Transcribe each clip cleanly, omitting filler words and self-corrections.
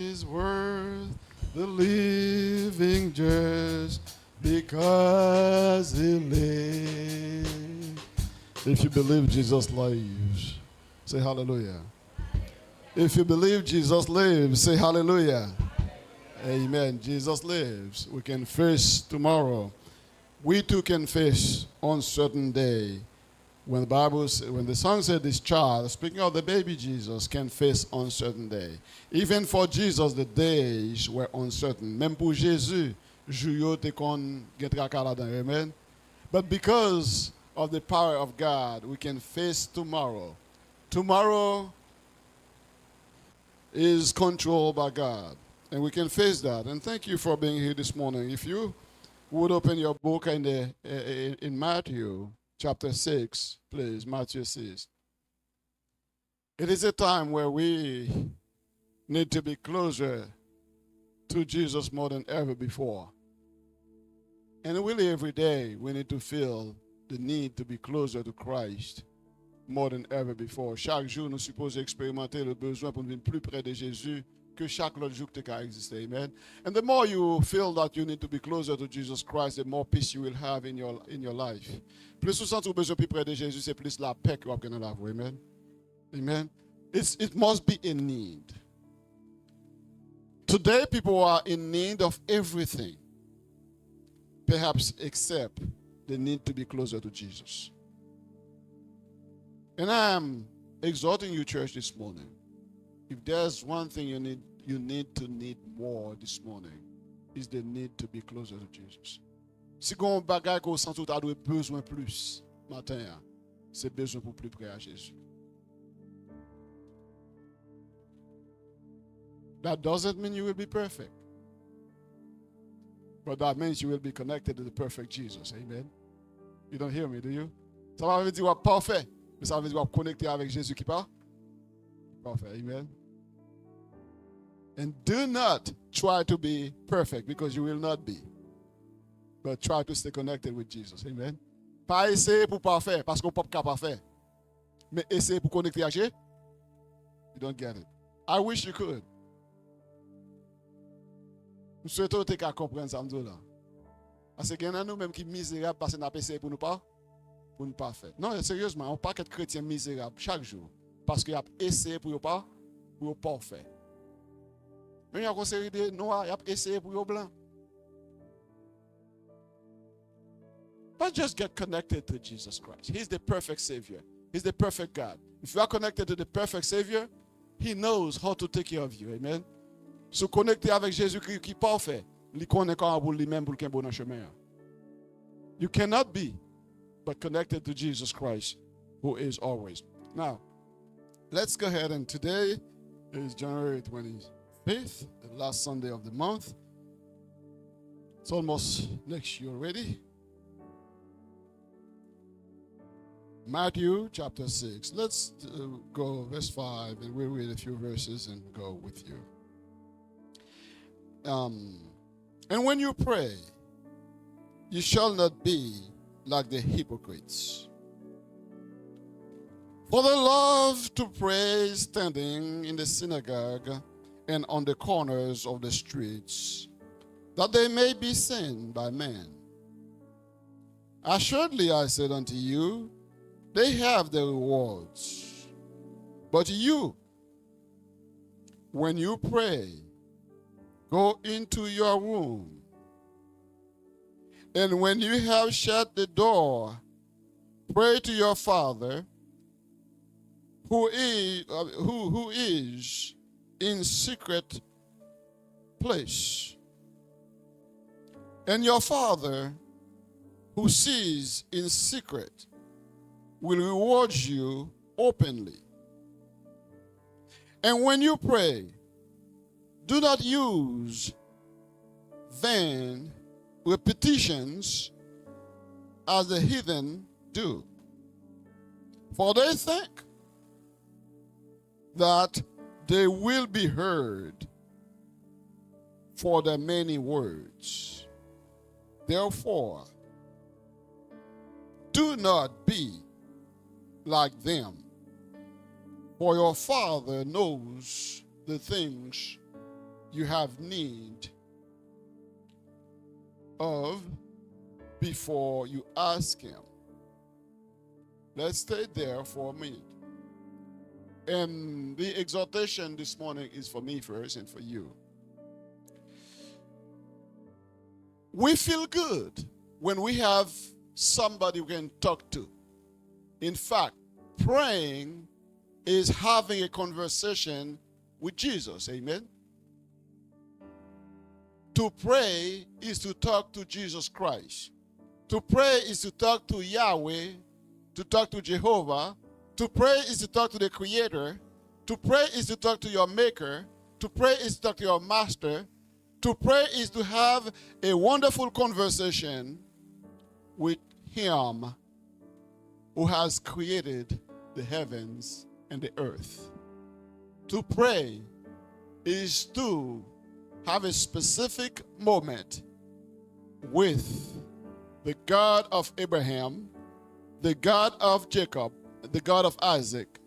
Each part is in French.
is worth the living just because he lives. If you believe Jesus lives, say hallelujah. If you believe Jesus lives, say hallelujah. Amen. Jesus lives. We can face tomorrow. We too can face on certain day. When the song said this child, speaking of the baby Jesus, can face uncertain day. Even for Jesus, the days were uncertain. Même pour Jésus, jour te kon gen traka la dan, amen. But because of the power of God, we can face tomorrow. Tomorrow is controlled by God, and we can face that. And thank you for being here this morning. If you would open your book in Matthew chapter 6, please, Matthew 6. It is a time where we need to be closer to Jesus more than ever before. And really every day we need to feel the need to be closer to Christ more than ever before. Chaque jour, nous supposons expérimenter le besoin pour nous venir plus près de Jésus que chaque autre jour que tu as existé. Amen. And the more you feel that you need to be closer to Jesus Christ, the more peace you will have in your life. Plus vous sentez besoin plus près de Jésus, c'est plus la paix que vous avez dans la vie. Amen. Amen. It must be a need. Today, people are in need of everything, perhaps except the need to be closer to Jesus. And I am exhorting you, church, this morning. If there's one thing you need more this morning, is the need to be closer to Jesus. Si on bagay ko sent tout a besoin plus matin, c'est besoin pour plus près à Jésus. That doesn't mean you will be perfect. But that means you will be connected to the perfect Jesus. Amen. You don't hear me, do you? Ça va dire parfait. Mais ça veut dire connecter avec Jésus qui parle. Parfait. Amen. And do not try to be perfect because you will not be. But try to stay connected with Jesus. Amen. Pas essayer pour parfait parce qu'on peut pas parfait. Mais essayer pour connecter avec Jésus. You don't get it. I wish you could. Nous souhaitons que tu comprennes ça là. Parce que nous même qui misérable parce qu'on a essayé pour nous pas faire. Non, sérieusement, on pas être chrétien misérable chaque jour parce qu'il a essayé pour pas faire. Mais il y a une série de noirs, il a essayé pour blanc. But just get connected to Jesus Christ. He's the perfect Savior. He's the perfect God. If you are connected to the perfect Savior, He knows how to take care of you. Amen. Se connecter avec Jésus-Christ qui est parfait, il connaît comment pour lui-même pour qu'il bon chemin. You cannot be but connected to Jesus Christ, who is always. Now, let's go ahead, and today is January 25th, the last Sunday of the month. It's almost next year already. Matthew chapter 6. Let's go verse 5, and we'll read a few verses and go with you. And when you pray, you shall not be like the hypocrites, for they love to pray standing in the synagogue and on the corners of the streets, that they may be seen by men. Assuredly, I said unto you, they have their rewards. But you, when you pray, go into your room, and when you have shut the door, pray to your Father who is in secret place. And your Father who sees in secret will reward you openly. And when you pray, do not use vain repetitions as the heathen do, for they think that they will be heard for their many words. Therefore, do not be like them, for your Father knows the things you have need of before you ask him. Let's stay there for a minute. And the exhortation this morning is for me first and for you. We feel good when we have somebody we can talk to. In fact, praying is having a conversation with Jesus. Amen. To pray is to talk to Jesus Christ. To pray is to talk to Yahweh, to talk to Jehovah. To pray is to talk to the Creator. To pray is to talk to your Maker. To pray is to talk to your Master. To pray is to have a wonderful conversation with Him who has created the heavens and the earth. To pray is to have a specific moment with the God of Abraham, the God of Jacob, the God of Isaac.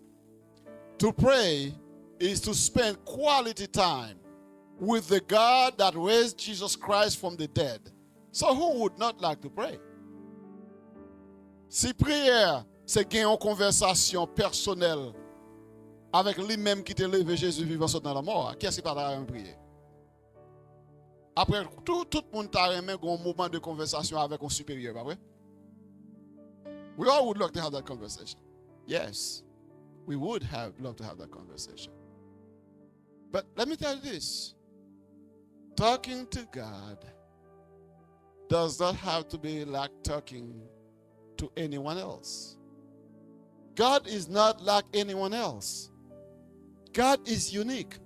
To pray is to spend quality time with the God that raised Jesus Christ from the dead. So who would not like to pray? Si prière, c'est gagner une conversation personnelle avec lui-même qui t'a levé Jésus vivant dans la mort, qu'est-ce qui pas à prier? Après, tout le monde t'a remis un moment de conversation avec un supérieur, pas vrai? We all would love to have that conversation. Yes, we would have loved to have that conversation. But let me tell you this. Talking to God does not have to be like talking to anyone else. God is not like anyone else. God is unique.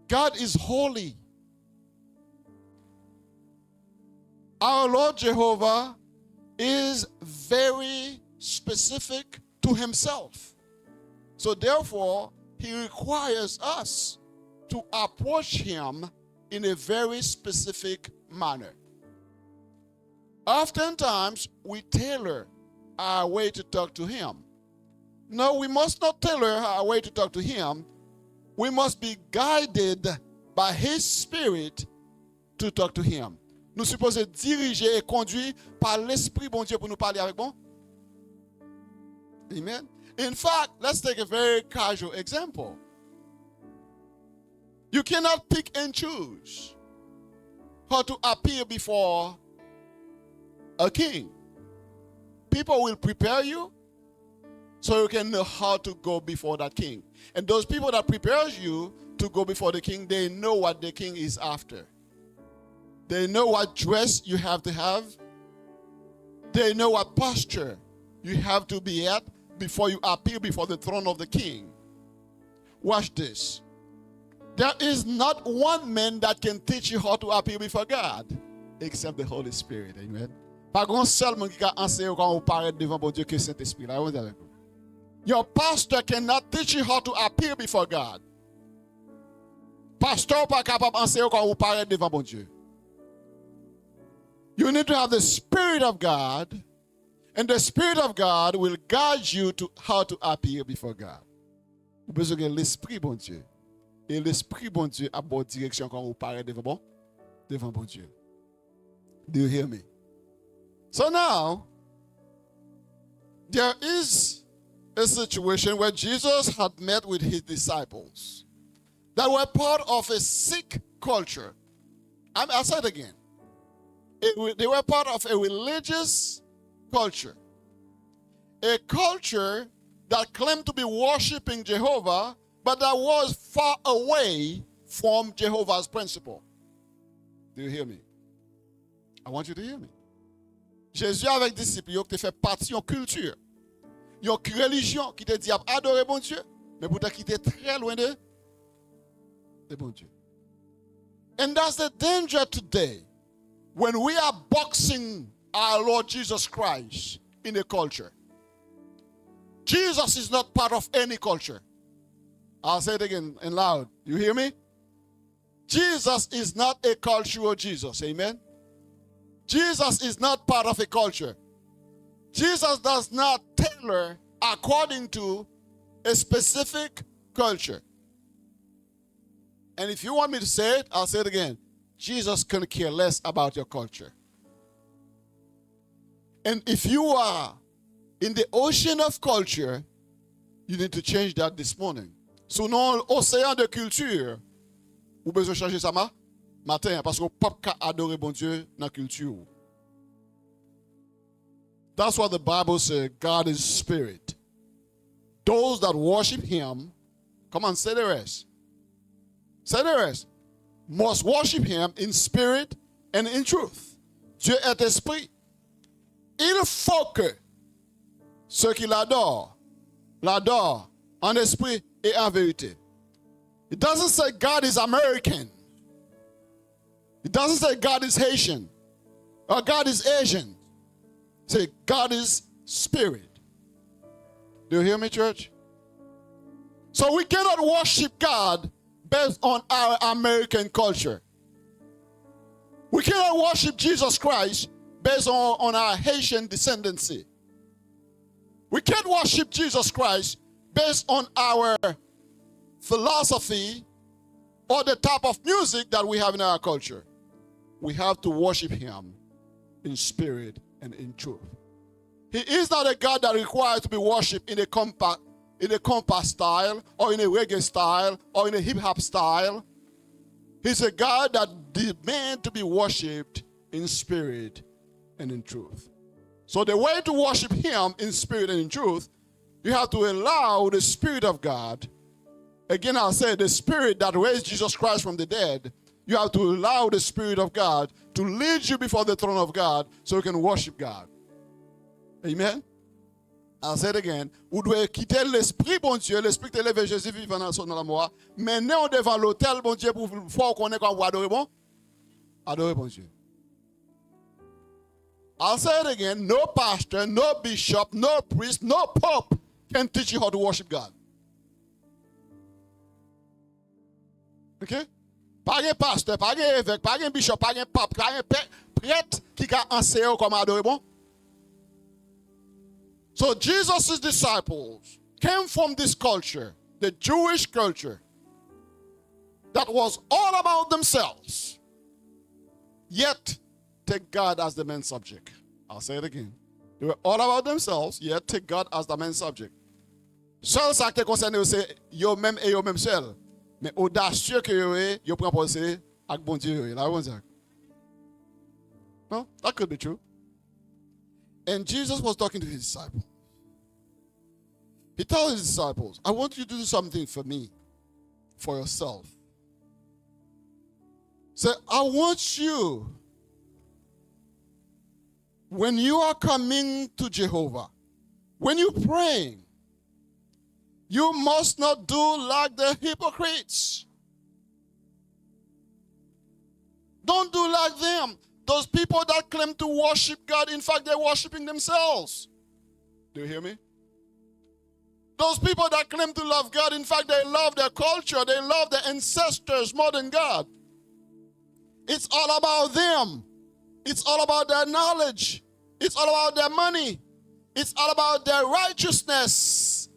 God is holy. Our Lord Jehovah is very specific to himself. So therefore, he requires us to approach him in a very specific manner. Oftentimes, we tailor our way to talk to him. No, we must not tailor our way to talk to him. We must be guided by his spirit to talk to him. Nous supposons diriger et conduire par l'Esprit bon Dieu pour nous parler avec bon. Amen. In fact, let's take a very casual example. You cannot pick and choose how to appear before a king. People will prepare you so you can know how to go before that king. And those people that prepares you to go before the king, they know what the king is after. They know what dress you have to have. They know what posture you have to be at before you appear before the throne of the king. Watch this. There is not one man that can teach you how to appear before God except the Holy Spirit. Amen. Pas grand seul monde qui va enseigner quand vous paraître devant bon Dieu que Saint-Esprit. Là, vous avez. Your pastor cannot teach you how to appear before God. Pasteur pas capable d'enseigner quand vous paraître devant bon Dieu. You need to have the Spirit of God, and the Spirit of God will guide you to how to appear before God. Vous besoin de l'Esprit bon Dieu. Et l'Esprit bon Dieu a bonne direction quand vous parlez devant bon Dieu. Do you hear me? So now, there is a situation where Jesus had met with his disciples that were part of a sick culture. I'll say it again. They were part of a religious culture. A culture that claimed to be worshiping Jehovah, but that was far away from Jehovah's principle. Do you hear me? I want you to hear me. Jésus avec disciples, il fait partie d'une culture, une religion qui te dit adorer bon Dieu, mais pourtant qui était très loin de bon Dieu. And that's the danger today when we are boxing our Lord Jesus Christ in a culture. Jesus is not part of any culture. I'll say it again and loud. You hear me? Jesus is not a cultural Jesus. Amen? Jesus is not part of a culture. Jesus does not tailor according to a specific culture. And if you want me to say it, I'll say it again. Jesus can care less about your culture. And if you are in the ocean of culture, you need to change that this morning. Sous l'océan de culture, vous besoin changer ça matin parce que pas qu'à adorer bon Dieu dans la culture. That's what the Bible says. God is spirit. Those that worship him, come on, say the rest. Say the rest. Must worship him in spirit and in truth. Dieu est esprit. Il faut que ceux qui l'adorent en esprit et en vérité. It doesn't say God is American. It doesn't say God is Haitian or God is Asian. Say God is spirit. Do you hear me, church? So we cannot worship God based on our American culture. We cannot worship Jesus Christ based on our Haitian descendancy. We can't worship Jesus Christ based on our philosophy or the type of music that we have in our culture. We have to worship him in spirit and in truth. He is not a God that requires to be worshipped in a compa style or in a reggae style or in a hip-hop style. He's a God that demands to be worshipped in spirit and in truth. So the way to worship him in spirit and in truth, you have to allow the Spirit of God. Again, I'll say the Spirit that raised Jesus Christ from the dead. You have to allow the Spirit of God to lead you before the throne of God so you can worship God. Amen? I'll say it again. Vous devez quitter l'esprit, bon Dieu, l'esprit qui t'élève Jésus vivant dans la mort. Maintenant, devant l'autel, bon Dieu, pour voir qu'on est quand vous adorez, bon? Adorez, bon Dieu. I'll say it again. No pastor, no bishop, no priest, no pope can teach you how to worship God. Okay? Pas un pasteur, pas un évêque, pas un bishop, pas un pape, pas un prêtre qui a enseigné comment adorer, bon? So Jesus' disciples came from this culture, the Jewish culture, that was all about themselves, yet take God as the main subject. I'll say it again. They were all about themselves, yet take God as the main subject. Seul ça qui concerne c'est yo même et yo même seul. Mais audacieux que yo prend penser avec bon Dieu. Là on dit. No, that could be true. And Jesus was talking to his disciples. He told his disciples, I want you to do something for me, for yourself. Say, I want you, when you are coming to Jehovah, when you're praying, you must not do like the hypocrites. Don't do like them. Those people that claim to worship God, in fact, they're worshiping themselves. Do you hear me? Those people that claim to love God, in fact, they love their culture. They love their ancestors more than God. It's all about them. It's all about their knowledge. It's all about their money. It's all about their righteousness.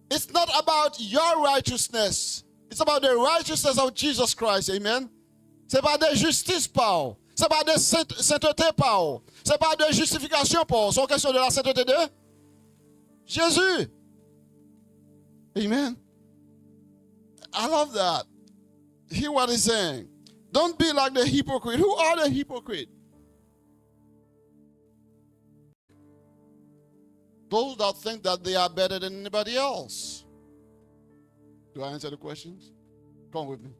It's not about your righteousness. It's about the righteousness of Jesus Christ. Amen. C'est pas de justice, Paul. C'est pas de sainteté, Paul. C'est pas de justification, Paul. C'est une question de la sainteté de Jésus. Amen. I love that. Hear what he's saying. Don't be like the hypocrite. Who are the hypocrite? Those that think that they are better than anybody else. Do I answer the questions? Come with me.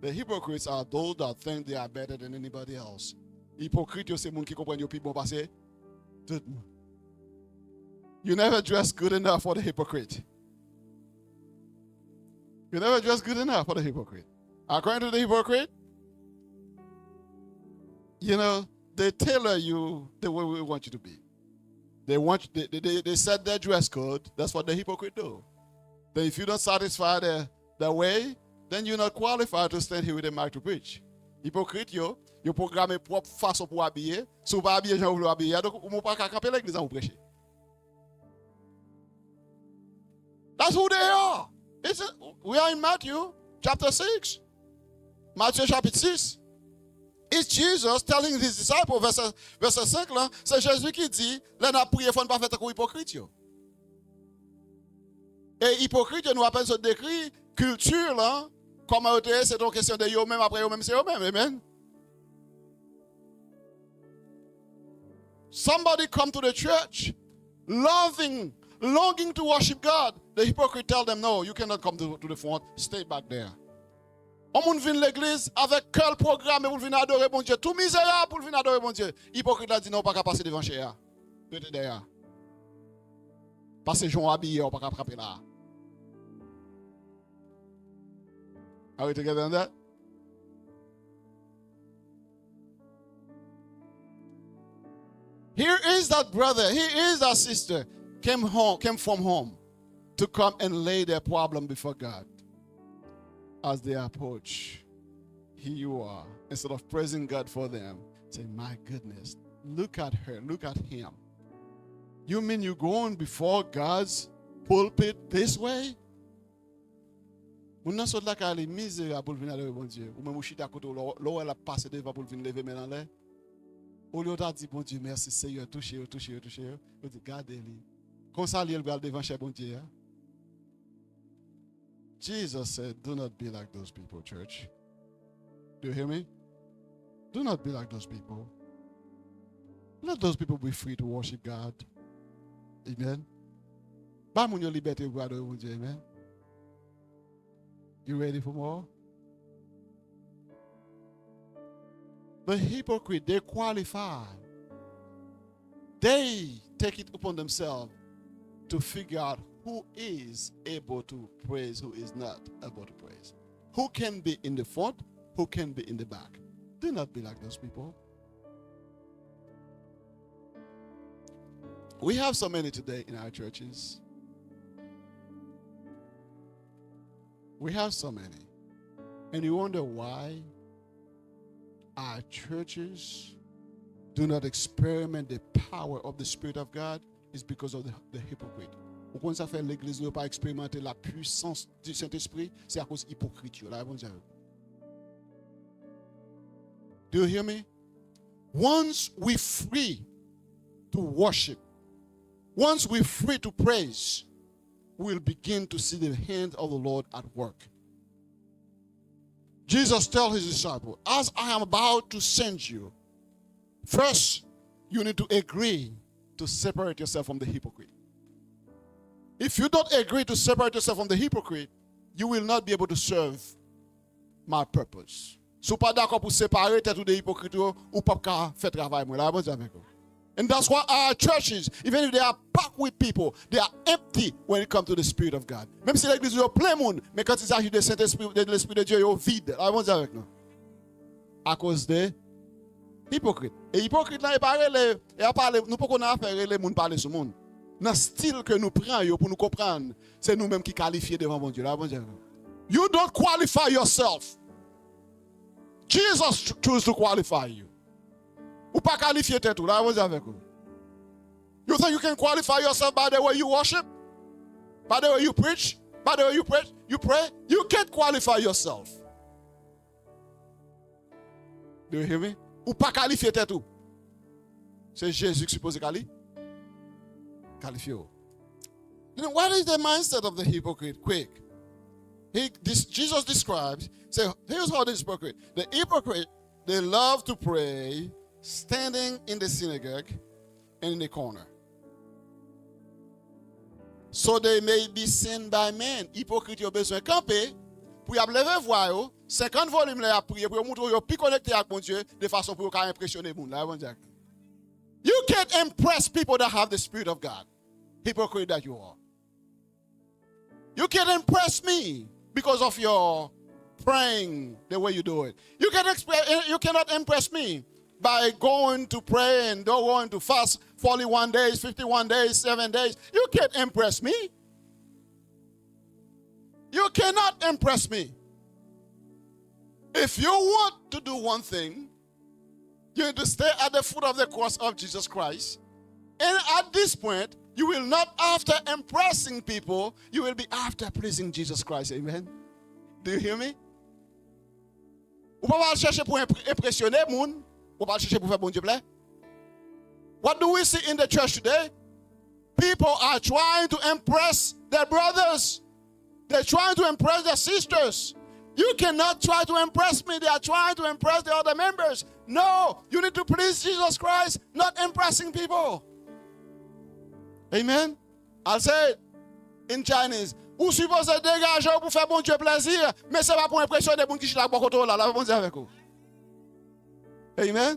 The hypocrites are those that think they are better than anybody else. Hypocrite, c'est moun qui comprend yo pi bon passé. Tout moun. You never dress good enough for the hypocrite. You never dress good enough for the hypocrite. According to the hypocrite, you know, they tailor you the way we want you to be. They set their dress code. That's what the hypocrite do. Then if you don't satisfy their way, then you're not qualified to stand here with a mic to preach. Hypocrite, yo programme propre façon pour habiller. Si vous pas habiller, j'en voulais habiller. Donc, vous ne pouvez pas camper l'église pour prêcher. That's who they are. We are in Matthew chapter 6. Matthieu chapitre 6. It's Jesus telling his disciples, verset 5 là, c'est Jésus qui dit, là n'a prié, faut ne pas faire comme hypocrite. Et hypocrite, nous appelons ce décrit, culture là, comme c'est une question de eux-mêmes, après eux-mêmes, c'est eux-mêmes. Amen. Somebody come to the church, longing to worship God. The hypocrite tell them, no, you cannot come to the front, stay back there. On vient l'église avec quel programme pour venir adorer mon Dieu. Tout misérable pour venir adorer mon Dieu. Hypocrite a dit non, pas qu'à passer devant chez eux. Restez derrière. Passez Jean habillé, on pas qu'à frapper là. Are we together on that? Here is that brother, here is that sister, came from home to come and lay their problem before God. As they approach, here you are. Instead of praising God for them, say, my goodness, look at her, look at him. You mean you're going before God's pulpit this way? Ou nan sot la ka ale misérable pour venir adorer bon Dieu. Ou même ou chita koto l'eau elle a passé devant pour venir lever main dans l'air. Ou lieu t'a dit bon Dieu merci Seigneur touchez. Ou dit gardez-le. Comme ça il va devant chez bon Dieu. Jesus said, do not be like those people, church. Do you hear me? Do not be like those people. Let those people be free to worship God. Amen. Ba moun yo liberté pour adorer mon Dieu. Amen. You ready for more? The hypocrite, they qualify. They take it upon themselves to figure out who is able to praise, who is not able to praise. Who can be in the front, who can be in the back. Do not be like those people. We have so many today in our churches. We have so many. And you wonder why our churches do not experiment the power of the Spirit of God. It's because of the hypocrite. Pourquoi ça fait l'église ne pas expérimenter la puissance du Saint-Esprit? C'est à cause hypocrite. Do you hear me? Once we're free to worship, once we're free to praise, we'll begin to see the hand of the Lord at work. Jesus tells his disciples, as I am about to send you, first you need to agree to separate yourself from the hypocrite. If you don't agree to separate yourself from the hypocrite, you will not be able to serve my purpose. Si vous pas d'accord pour séparer tête ou des hypocrites ou pas faire travail moi là bon avec vous. And that's why our churches, even if they are packed with people, they are empty when it comes to the Spirit of God. Même si l'église est plein monde, mais quand il s'agit de Saint-Esprit, de l'Esprit de Dieu, il est vide. Là bon avec nous. À cause des hypocrites. Et hypocrite là, il parle, nous pas qu'on a affaire les monde parler sur monde. Dans le style que nous prenons pour nous comprendre, c'est nous-mêmes qui qualifions devant mon Dieu. Là bon Dieu. You don't qualify yourself. Jesus chooses to qualify you. Ou pas qualifier tout là, vous avec vous. You think you can qualify yourself by the way you worship? By the way you preach? By the way you pray? You can't qualify yourself. Do you hear me? Ou pas qualifier tout. C'est Jésus qui suppose qualifier. You know, what is the mindset of the hypocrite? Quick. Jesus describes, say, here's how this hypocrite. The hypocrite, they love to pray standing in the synagogue and in the corner, so they may be seen by men. Hypocrite yo besoin camper pour y lever voix yo 50 volumes là prier pour montrer yo pi connecté avec mon Dieu de façon pour impressionner moun là. You can't impress people that have the Spirit of God. Hypocrite that you are. You can't impress me because of your praying the way you do it. You cannot impress me by going to pray and going to fast 41 days, 51 days, 7 days. You can't impress me. You cannot impress me. If you want to do one thing, you need to stay at the foot of the cross of Jesus Christ. And at this point, you will not after impressing people, you will be after pleasing Jesus Christ. Amen. Do you hear me? Ou pas chercher pour impressionner moun, ou pas chercher pour faire bon Dieu plaît. What do we see in the church today? People are trying to impress their brothers. They're trying to impress their sisters. You cannot try to impress me. They are trying to impress the other members. No, you need to please Jesus Christ, not impressing people. Amen? I'll say it in Chinese. Ou supposez dégager pour faire bon Dieu plaisir, mais c'est pas pour impressionner les gens qui sont là, la bon Dieu avec vous. Amen?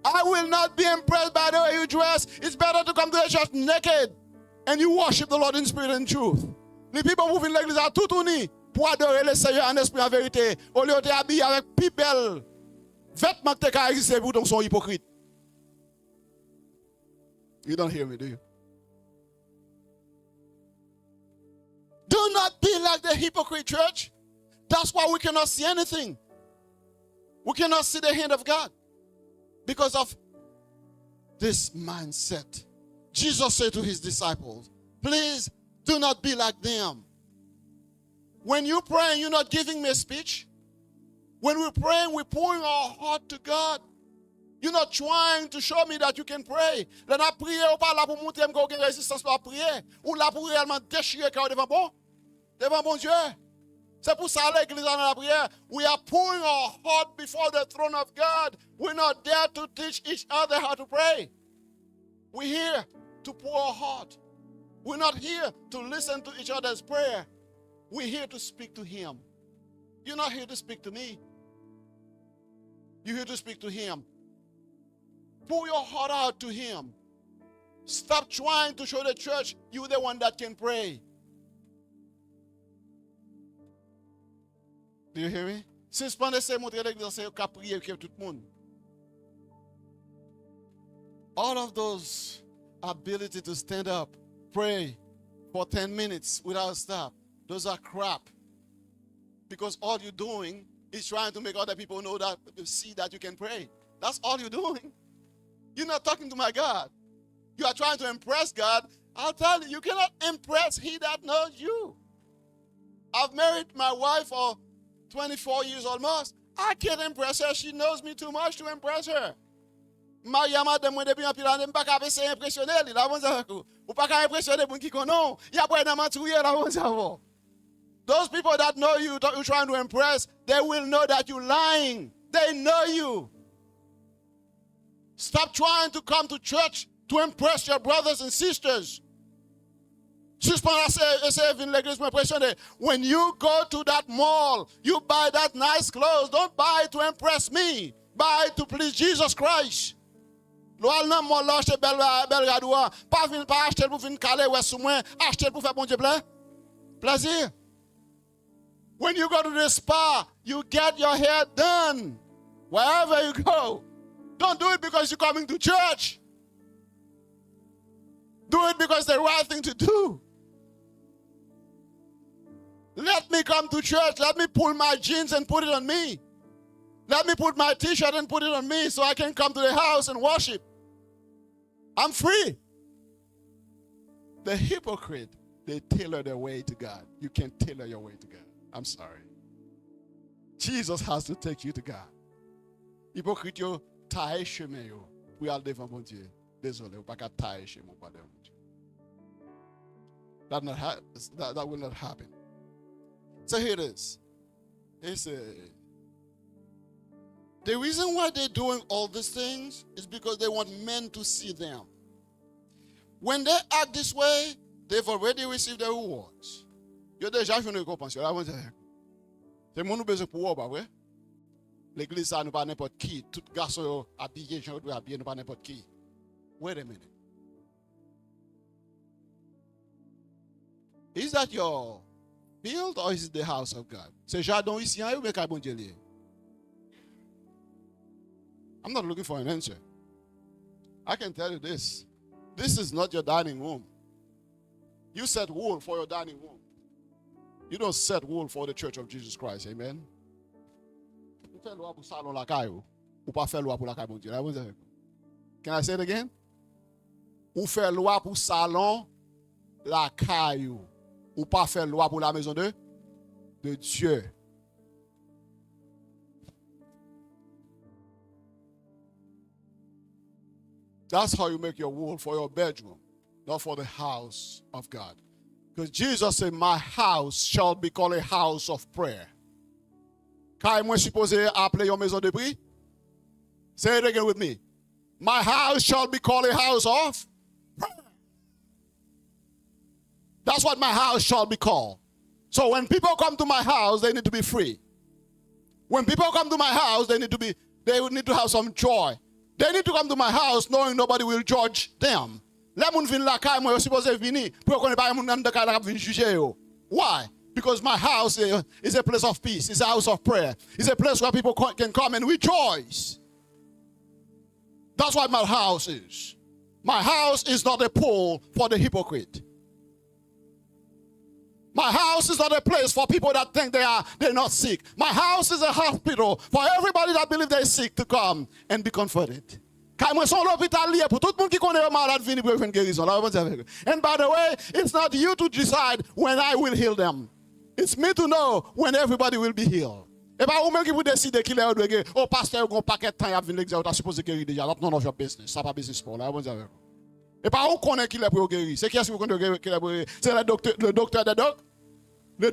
I will not be impressed by the way you dress. It's better to come to the church naked and you worship the Lord in spirit and truth. Les people qui viennent l'église à tout unis pour adorer le Seigneur en esprit et en vérité, au lieu d'être habillés avec plus belle vêtements que tu as existé, vous donc sont hypocrites. You don't hear me, do you? Do not be like the hypocrite church. That's why we cannot see anything. We cannot see the hand of God because of this mindset. Jesus said to his disciples, please do not be like them. When you pray, you're not giving me a speech. When we're praying, we're pouring our heart to God. You're not trying to show me that you can pray. Là, on a prié, ou pas là pour montrer qu'on a une résistance pour prier. Ou là pour réellement déchirer quand devant bon Dieu. C'est pour ça l'église dans la prière. We are pouring our heart before the throne of God. We're not there to teach each other how to pray. We're here to pour our heart. We're not here to listen to each other's prayer. We're here to speak to Him. You're not here to speak to me. You're here to speak to Him. Pour your heart out to Him. Stop trying to show the church you're the one that can pray. Do you hear me? Suspendez montrer l'église c'est qu'à prier que tout le monde. All of those ability to stand up, pray for 10 minutes without stop, those are crap. Because all you're doing is trying to make other people know that, see that you can pray. That's all you're doing. You're not talking to my God. You are trying to impress God. I'll tell you, you cannot impress He that knows you. I've married my wife for 24 years almost. I can't impress her. She knows me too much to impress her. Mariama de moi depuis un pile année, pas capable de impressionner, il a bon ça ou pas capable impressionner pour qui connaît. Il y a pas dans matouiller là bon ça. Those people that know you, that you're trying to impress, they will know that you're lying. They know you. Stop trying to come to church to impress your brothers and sisters. When you go to that mall, you buy that nice clothes. Don't buy to impress me. Buy to please Jesus Christ. Pas acheter pour venir caler ou sous moi, acheter pour faire bon Dieu plaisir. When you go to the spa, you get your hair done. Wherever you go. Don't do it because you're coming to church. Do it because it's the right thing to do. Let me come to church. Let me pull my jeans and put it on me. Let me put my t-shirt and put it on me so I can come to the house and worship. I'm free. The hypocrite, they tailor their way to God. You can't tailor your way to God. I'm sorry. Jesus has to take you to God. Hypocrite, yo, taille chemin yo. Pour aller devant mon Dieu. Désolé, ou pas qu'à taille chemin pour aller devant mon Dieu. That will not happen. So here it is. It's the reason why they're doing all these things is because they want men to see them. When they act this way, they've already received their rewards. Yo déjà vu une récompense. C'est mon besoin pour pas vrai? L'église ça nous pas n'importe qui. Tout garçon habillé, gens doit habiller nous pas n'importe qui. Wait a minute. Is that your field or is it the house of God? C'est jardin ici ou bien bon Dieu lié? I'm not looking for an answer. I can tell you this. This is not your dining room. You set rule for your dining room. You don't set rule for the church of Jesus Christ. Amen. Ou fè loi pour salon la caillou, ou pas fè loi pour la caille bon Dieu. Can I say it again? Ou fè loi pour salon la caillou. ou pas faire loi pour la maison de Dieu. That's how you make your rule for your bedroom, not for the house of God. Because Jesus said, my house shall be called a house of prayer. Quand moi supposé appeler your maison de prière? Say it again with me. My house shall be called a house of prayer. That's what my house shall be called. So when people come to my house, they need to be free. When people come to my house, they need to have some joy. They need to come to my house knowing nobody will judge them. Why? Because my house is a place of peace. It's a house of prayer. It's a place where people can come and rejoice. That's what my house is. My house is not a pool for the hypocrite. My house is not a place for people that think they're not sick. My house is a hospital for everybody that believes they're sick to come and be comforted. And by the way, it's not you to decide when I will heal them. It's me to know when everybody will be healed. Et pas ou même qui vous décidez qu'il est de oh pasteur gon paquet de temps y a venir l'examen t'as supposé guérir déjà none of your business ça pas business pour là bon dire et pas ou connaît qu'il est pour guérir c'est qui est-ce que vous connaissez qu'il est pour c'est le docteur des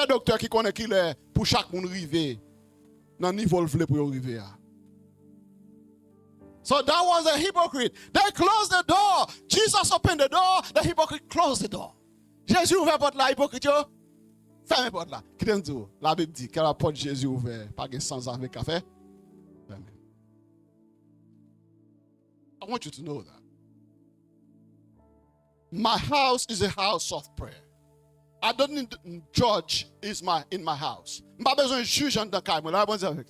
docteurs qui connaît qu'il est pour chaque monde arriver dans niveau le pour arriver. So that was a hypocrite. They closed the door. Jesus opened the door, the hypocrite closed the door. Jésus ouvert la porte là hypocrite yo ferme la porte là. Qui t'en dit? La Bible dit que la porte Jésus ouvert, pas de sans avec café. I want you to know that. My house is a house of prayer. I don't need to judge in my house. Pas besoin de juge dans caille là bon dire avec.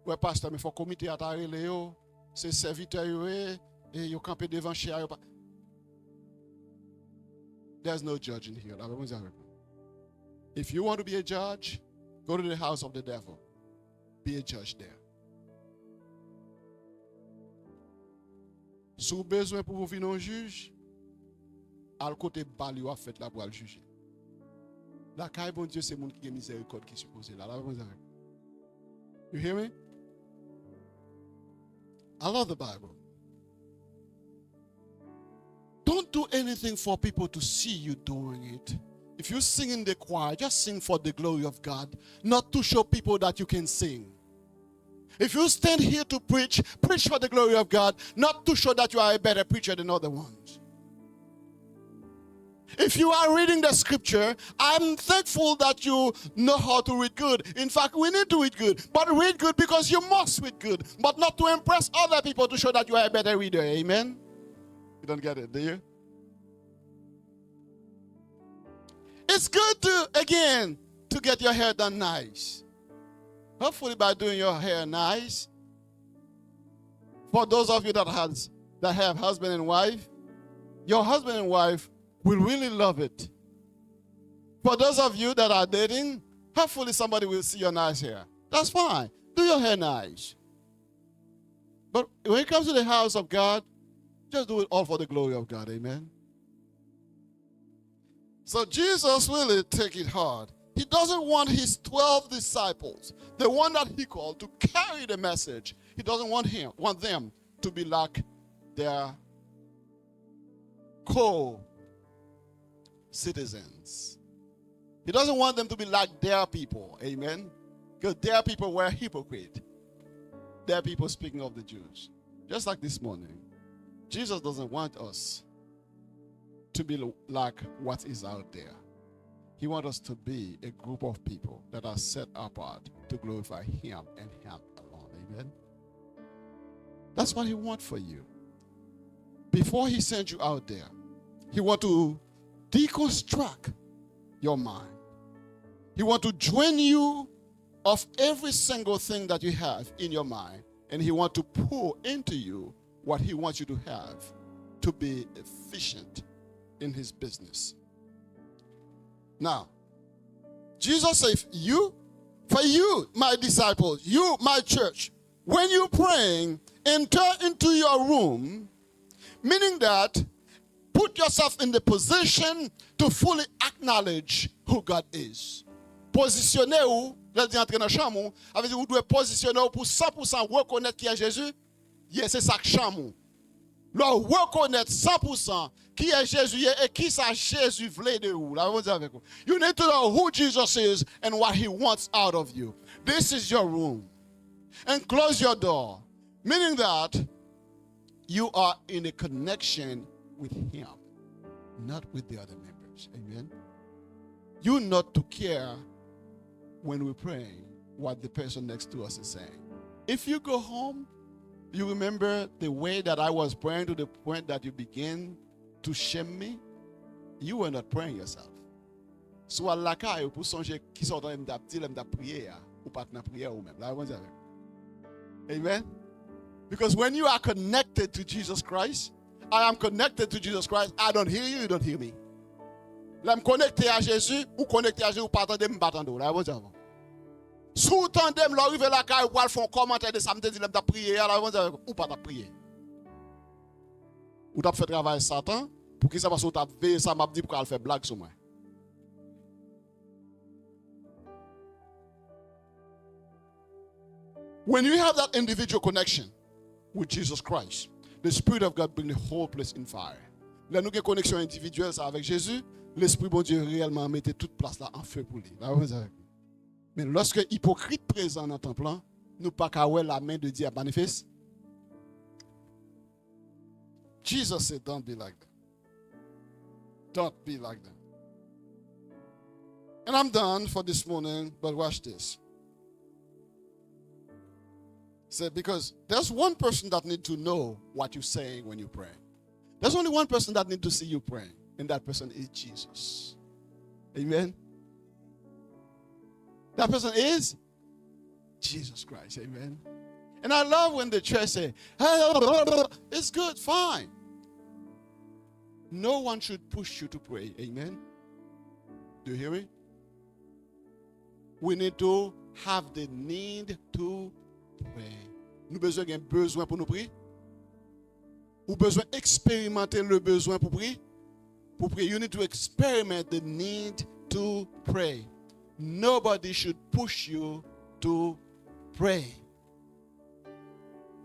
Ouais pasteur mais faut comité à tarele yo, c'est serviteur yo et yo camper devant chien yo. There's no judging here. If you want to be a judge, go to the house of the devil. Be a judge there. Si vous avez besoin pour vous venir un juge, à côté bal yo a fait là pour le juger. La caille bon Dieu c'est monde qui a miséricorde qui supposé là. You hear me? I love the Bible. Don't do anything for people to see you doing it. If you sing in the choir, just sing for the glory of God, not to show people that you can sing. If you stand here to preach, preach for the glory of God, not to show that you are a better preacher than other ones. If you are reading the scripture, I'm thankful that you know how to read good. In fact, we need to read good. But read good because you must read good, but not to impress other people to show that you are a better reader. Amen? You don't get it, do you? It's good to get your hair done nice. Hopefully by doing your hair nice. For those of you that have husband and wife, your husband and wife will really love it. For those of you that are dating, hopefully somebody will see your nice hair. That's fine. Do your hair nice. But when it comes to the house of God, just do it all for the glory of God. Amen. So Jesus really take it hard. He doesn't want his 12 disciples, the one that he called, to carry the message. He doesn't want them to be like their co-citizens. He doesn't want them to be like their people. Amen. Because their people were hypocrite. Their people speaking of the Jews. Just like this morning. Jesus doesn't want us to be like what is out there. He wants us to be a group of people that are set apart to glorify him and him alone. Amen. That's what he wants for you. Before he sends you out there, he wants to deconstruct your mind. He wants to drain you of every single thing that you have in your mind, and he wants to pour into you what he wants you to have to be efficient in his business. Now, Jesus said, for you, my disciples, you, my church, when you're praying, enter into your room, meaning that put put yourself in the position to fully acknowledge who God is. Positionnez-vous, là, vous entrez dans la chambre, avec vous devez positionner pour 100% reconnaître qui est Jésus. Yes, c'est ça que chambre. Là, reconnaître 100% qui est Jésus et qui ça Jésus voulait de vous. Là, vous avec vous. You need to know who Jesus is and what he wants out of you. This is your room. And close your door. Meaning that you are in a connection with him, not with the other members. Amen. You not to care when we pray what the person next to us is saying. If you go home, you remember the way that I was praying to the point that you begin to shame me, you were not praying yourself. Soit la caille pour songer qui sont en train de prier ou pas de prier ou même. Là, amen. Because when you are connected to Jesus Christ, I am connected to Jesus Christ. I don't hear you, you don't hear me. Là, me connecté à Jésus, ou connecté à Jésus, ou pas attendre, me battre. Là, vous savez. Sous tandem, l'arrive la caille, ou font commentaire de samedi, dit, m'ta prier, là, vous savez, ou pas ta prier. Ou t'as fait travail Satan, pour qu'il sache pas si t'as veillé, ça m'a dit pour qu'elle fait blague sur moi. When you have that individual connection with Jesus Christ, the Spirit of God brings the whole place in fire. Là, nous avons une connexion individuelle avec Jésus, l'Esprit bon Dieu réellement mettait toute place là en feu pour lui. Là, vous avez. Mais lorsque hypocrite présent dans ton plan, nous pas qu'à la main de Dieu à manifeste. Jesus said, don't be like that. Don't be like that. And I'm done for this morning, but watch this. Said, because there's one person that needs to know what you're saying when you pray. There's only one person that needs to see you praying, and that person is Jesus. Amen. That person is Jesus Christ. Amen. And I love when the church say, hey, it's good, fine. No one should push you to pray. Amen. Do you hear me? We need to have the need to pray. Nous besoin d'un besoin pour nous prier. Ou besoin expérimenter le besoin pour prier. Pour prier, you need to experiment the need to pray. Nobody should push you to pray.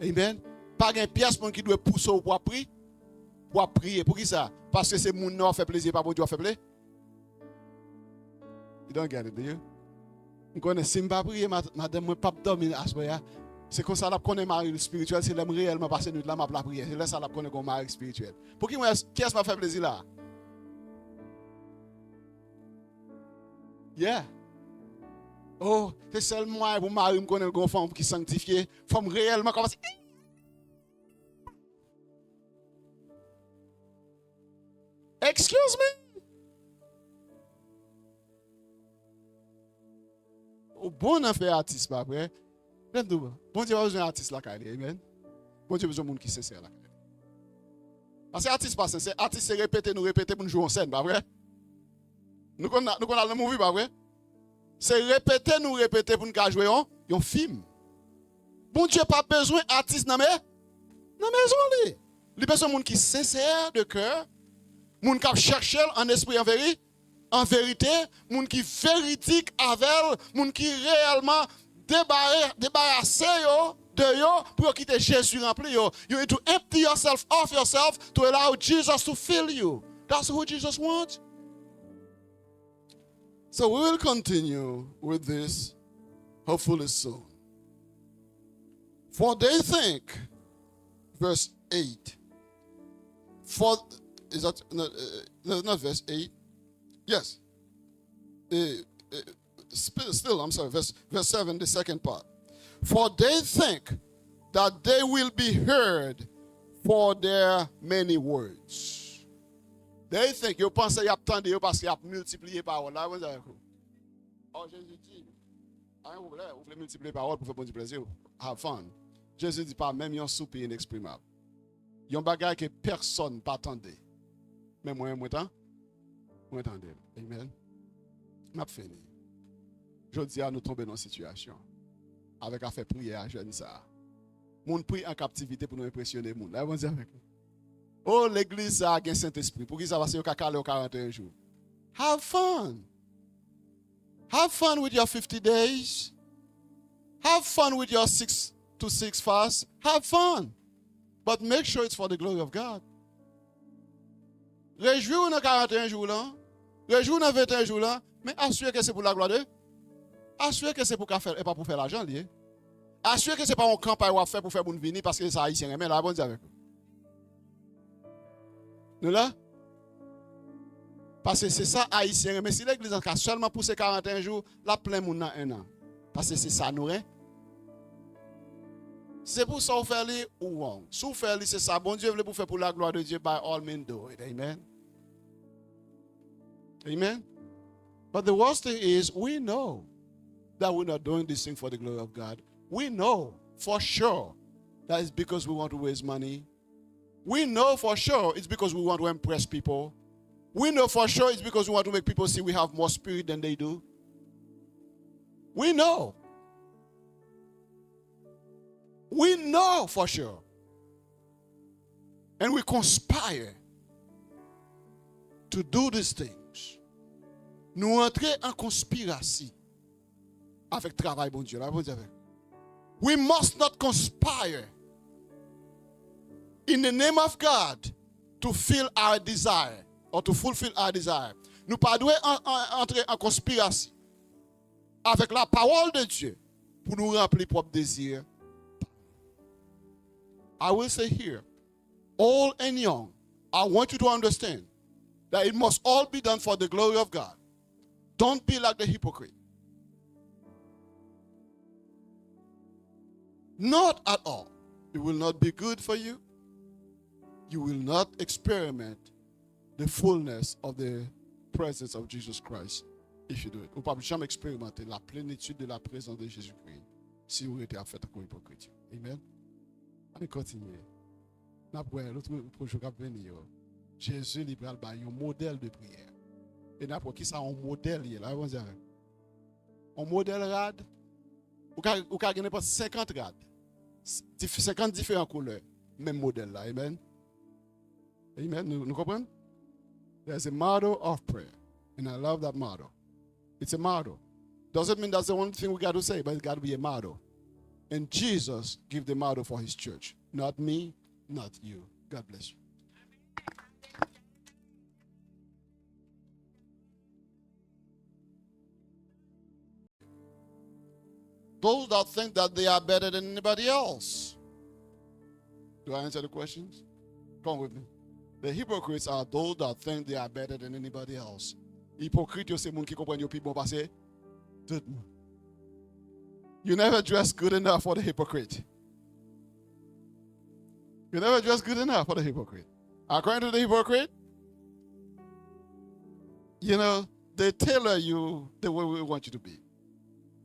Amen. Pas un pièce qui doit pousser pour prier. Pour prier. Pour qui ça? Parce que c'est mon nom fait plaisir, pas pour Dieu fait plaisir. You don't get it, do you? Je connais si je ne prier, madame, je ne pas dormir à ce moment. C'est comme ça que je connais mari spirituel, c'est l'homme réellement passé nuit là, je la prière. C'est là ça que je connais comme mari spirituel. Pour qui est-ce m'a fait plaisir là? Yeah. Oh, c'est seulement moi pour mari me connaître une femme qui sanctifiée, femme réellement comme ça. Excuse me? Au bon affaire artiste pas vrai. Bon Dieu a besoin d'artiste là carré, amen. Bon Dieu a besoin de monde qui sincère là. Parce que artiste pas sincère, artiste c'est répéter pour nous jouer en scène, pas vrai? Nous connaissons le movie, pas vrai? C'est répéter pour nous jouer un film. Bon Dieu pas besoin d'artiste dans la maison li. Il a besoin de monde qui sincère de cœur, monde qui cherche en esprit en vérité, monde qui véridique avec, monde qui réellement débarrasser de yo pour quitter Jésus rempli yo. You need to empty yourself off yourself to allow Jesus to fill you. That's who Jesus wants. So we will continue with this hopefully soon. For they think, verse 8. Is that not verse 8? Yes. Still, I'm sorry, verse 7, the second part. For they think that they will be heard for their many words. They think, you pense y a attendu parce qu'il a multiplié paroles. Là, vous avez oh, Jésus dit, vous voulez multiplier paroles pour faire bon du plaisir. Have fun. Jésus dit pas même un souper inexprimable. Il y a un bagage que personne ne attendait. Mais moi, attendez. Amen. M'a fini. Je dis à nous tomber dans une situation avec à faire prière à jeune ça. Moun prie en captivité pour nous impressionner moun. Là, on dit avec. Oh, l'église a un Saint-Esprit. Pour qui ça va se caler au 41 jours? Have fun. Have fun with your 50 days. Have fun with your 6 to 6 fast. Have fun. But make sure it's for the glory of God. Réjouis-vous dans 41 jours là. Réjouis-vous dans 21 jours là. Mais assurez que c'est pour la gloire de Dieu. Assurez que c'est pour faire et pas pour faire l'argent lié. Assurez que c'est pas un campagne ou à faire pour faire bon venir parce que ça haïtien mais là bon Dieu avec vous. Nous là parce que c'est ça haïtien mais si l'église a seulement poussé 41 jours, la plein monde dans un an. Parce que c'est ça nous hein. C'est pour ça qu'on fait les ou wrong. Si vous faites c'est ça bon Dieu veut pour faire pour la gloire de Dieu by all means do it. Amen. Amen. But the worst thing is we know that we're not doing this thing for the glory of God. We know for sure that it's because we want to raise money. We know for sure it's because we want to impress people. We know for sure it's because we want to make people see we have more spirit than they do. We know. We know for sure. And we conspire to do these things. Nous entrer en conspiration avec travail bon Dieu. We must not conspire in the name of God to fill our desire or to fulfill our desire. Nous ne devons pas entrer en conspiration avec la parole de Dieu pour nous remplir propre désir. I will say here, old and young, I want you to understand that it must all be done for the glory of God. Don't be like the hypocrite. Not at all. It will not be good for you. You will not experiment the fullness of the presence of Jesus Christ if you do it. Vous ne pouvez jamais expérimenter la plénitude de la présence de Jésus-Christ si vous êtes à faire comme hypocrite. Amen. On continue. L'autre projet qui venir. Jésus libéral un modèle de prière. Et n'importe qui ça un modèle là, on dirait. Un modèle rad ou gagner pas 50 rad. 50 différentes couleurs, même modèle là. Amen. Amen. Nous comprenons? There's a model of prayer. And I love that model. It's a model. Doesn't mean that's the only thing we got to say, but it's got to be a model. And Jesus gave the model for his church. Not me, not you. God bless you. Those that think that they are better than anybody else. Do I answer the questions? Come with me. The hypocrites are those that think they are better than anybody else. Hypocrite, c'est moun qui comprend yo pi bon passé. You never dress good enough for the hypocrite. You never dress good enough for the hypocrite. According to the hypocrite, you know, they tailor you the way we want you to be.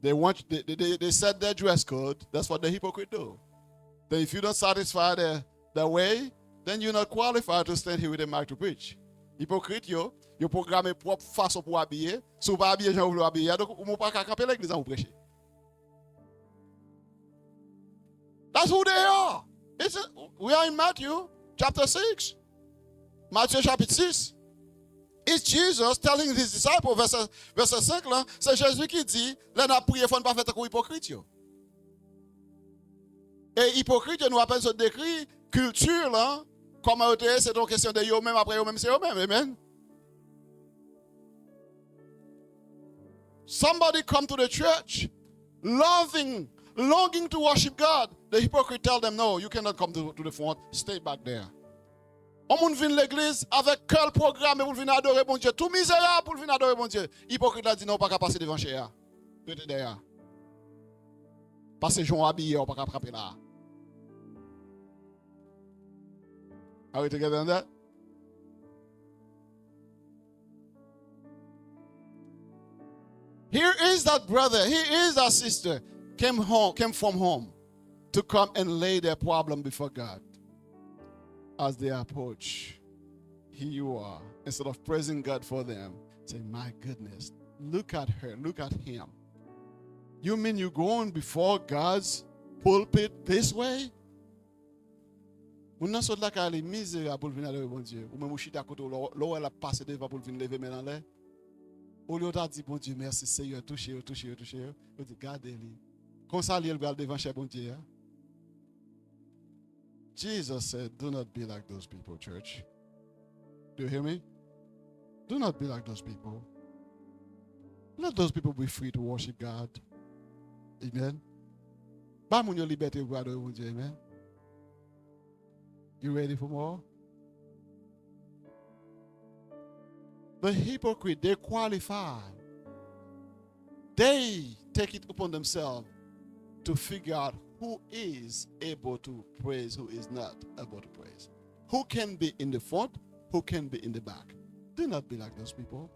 They set their dress code. That's what the hypocrite do. Then if you don't satisfy their way, then you're not qualified to stand here with a mic to preach. Hypocrite, yo programme propre façon pour habiller. Si vous pas habiller, j'en voulais habiller. Donc, vous ne pouvez pas camper l'église en prêcher. That's who they are. We are in Matthew chapter 6. Matthew chapitre 6. It's Jesus telling his disciples, verset 5 là, c'est Jésus qui dit, là n'a prié, il faut ne pas faire comme hypocrite. Et hypocrite, nous appelons ce décrit culture là, comment c'est une question de eux-mêmes, après eux-mêmes, c'est eux-mêmes. Amen. Somebody come to the church, longing to worship God. The hypocrite tell them, no, you cannot come to the front, stay back there. On vient l'église avec quel programme pour venir adorer mon Dieu. Tout misérable pour venir adorer mon Dieu. Hypocrite a dit non, pas qu'à passer devant chez eux. Restez derrière. Parce que Jean habillé, on pas qu'à frapper là. Are we together on that? Here is that brother, here is that sister, came from home to come and lay their problem before God. As they approach, here you are. Instead of praising God for them, say, my goodness, look at her, look at him. You mean you're going before God's pulpit this way? On n'a pas de la misère pour venir à bon Dieu. Ou même au chita côté, l'eau elle a passé devant pour venir lever maintenant là. Au lieu de dire bon Dieu, merci Seigneur, touchez. On dit gardez-le. Comme ça, il va devant chez bon Dieu. Jesus said, do not be like those people, church. Do you hear me? Do not be like those people. Let those people be free to worship God. Amen. Pas mon liberté pour adorer mon Dieu. Amen. You ready for more? The hypocrite, they qualify. They take it upon themselves to figure out who is able to praise, who is not able to praise. Who can be in the front, who can be in the back. Do not be like those people.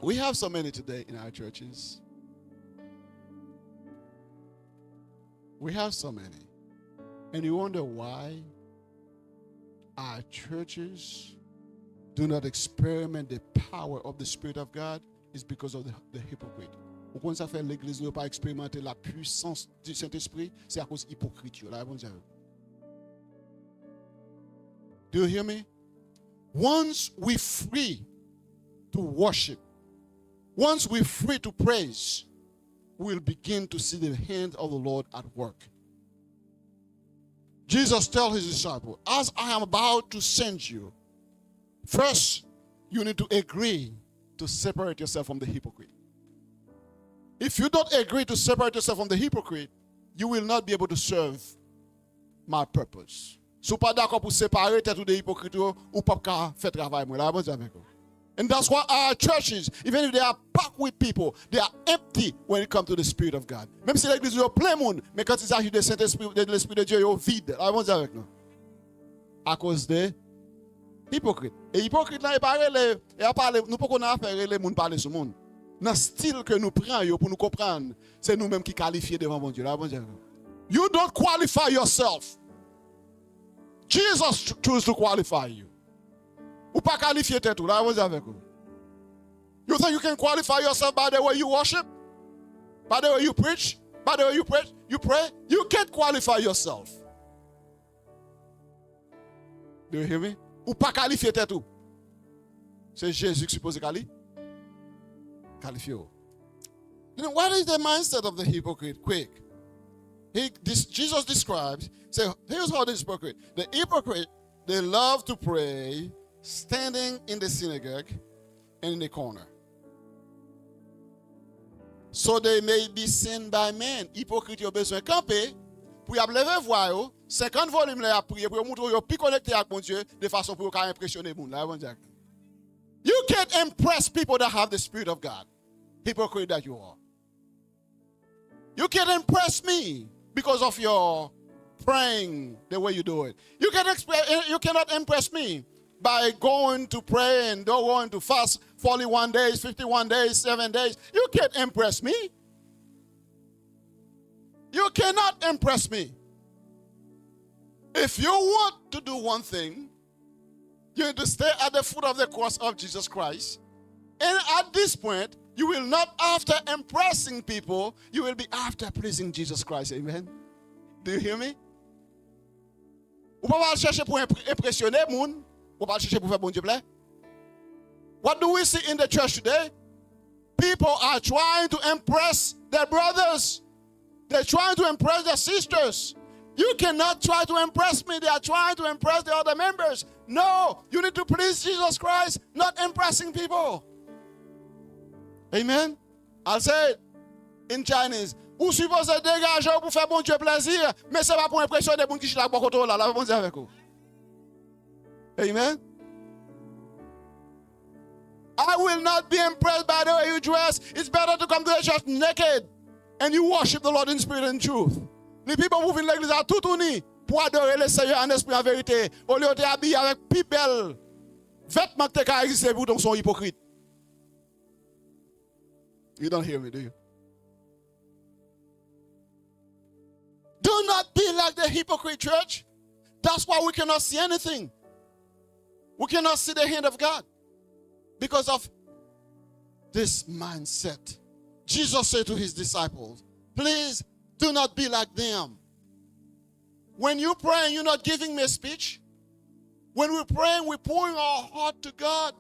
We have so many today in our churches. We have so many. And you wonder why our churches do not experiment the power of the Spirit of God. Is because of the hypocrite. Pourquoi ça fait l'église ne pas expérimenter la puissance du Saint-Esprit? C'est à cause hypocrite. Do you hear me? Once we're free to worship, once we're free to praise, we'll begin to see the hand of the Lord at work. Jesus tells his disciples, as I am about to send you, first you need to agree to separate yourself from the hypocrite. If you don't agree to separate yourself from the hypocrite, you will not be able to serve my purpose. Si vous pas d'accord pour séparer tête de hypocrite ou pas faire travail moi là avec vous. And that's why our churches, even if they are packed with people, they are empty when it comes to the Spirit of God. Même si l'église est plein monde, mais quand il s'agit de Saint-Esprit, de l'Esprit de Dieu, il est vide. Là avec nous. À cause des hypocrite. Et hypocrite là, il parle, nous ne pouvons pas faire les gens parler sur le monde. Dans le style que nous prenons pour nous comprendre, c'est nous-mêmes qui qualifions devant mon Dieu. You don't qualify yourself. Jesus chooses to qualify you. Ou pas qualifier tout là, avec vous. You think you can qualify yourself by the way you worship? By the way you preach? By the way you pray? You can't qualify yourself. Do you hear me? Ou pas qualifier tout. C'est Jésus qui suppose qualifier. You know, what is the mindset of the hypocrite? Quick. Jesus describes, say, here's how this hypocrite. The hypocrite, they love to pray standing in the synagogue and in the corner, so they may be seen by men. Hypocrite, yo besoin camper pour y lever voix yo, 50 volumes là prier pour montrer yo pi connecté avec mon Dieu de façon pour impressionner moun là. You can't impress people that have the Spirit of God. Hypocrite that you are. You can't impress me because of your praying the way you do it. You cannot impress me by going to pray and going to fast 41 days, 51 days, 7 days. You can't impress me. You cannot impress me. If you want to do one thing, you need to stay at the foot of the cross of Jesus Christ. And at this point, you will not after impressing people, you will be after pleasing Jesus Christ. Amen. Do you hear me? Vous pouvez pas chercher pour impressionner moun. Vous pouvez pas chercher pour faire bon Dieu plaît. What do we see in the church today? People are trying to impress their brothers. They're trying to impress their sisters. You cannot try to impress me. They are trying to impress the other members. No, you need to please Jesus Christ, not impressing people. Amen. I'll say it in Chinese. Vous supposez dégager pour faire bon Dieu plaisir, mais c'est pas pour impressionner les gens qui sont là, là, bon Dieu avec vous. Amen. I will not be impressed by the way you dress. It's better to come to the church naked and you worship the Lord in spirit and truth. Les people moving l'église à tout unis pour adorer le Seigneur en esprit en vérité. Au lieu de habiller avec plus belle vêtements que tu as existé pour donc sont hypocrites. You don't hear me, do you? Do not be like the hypocrite church. That's why we cannot see anything. We cannot see the hand of God because of this mindset. Jesus said to his disciples, please do not be like them. When you pray, you're not giving me a speech. When we're praying, we're pouring our heart to God.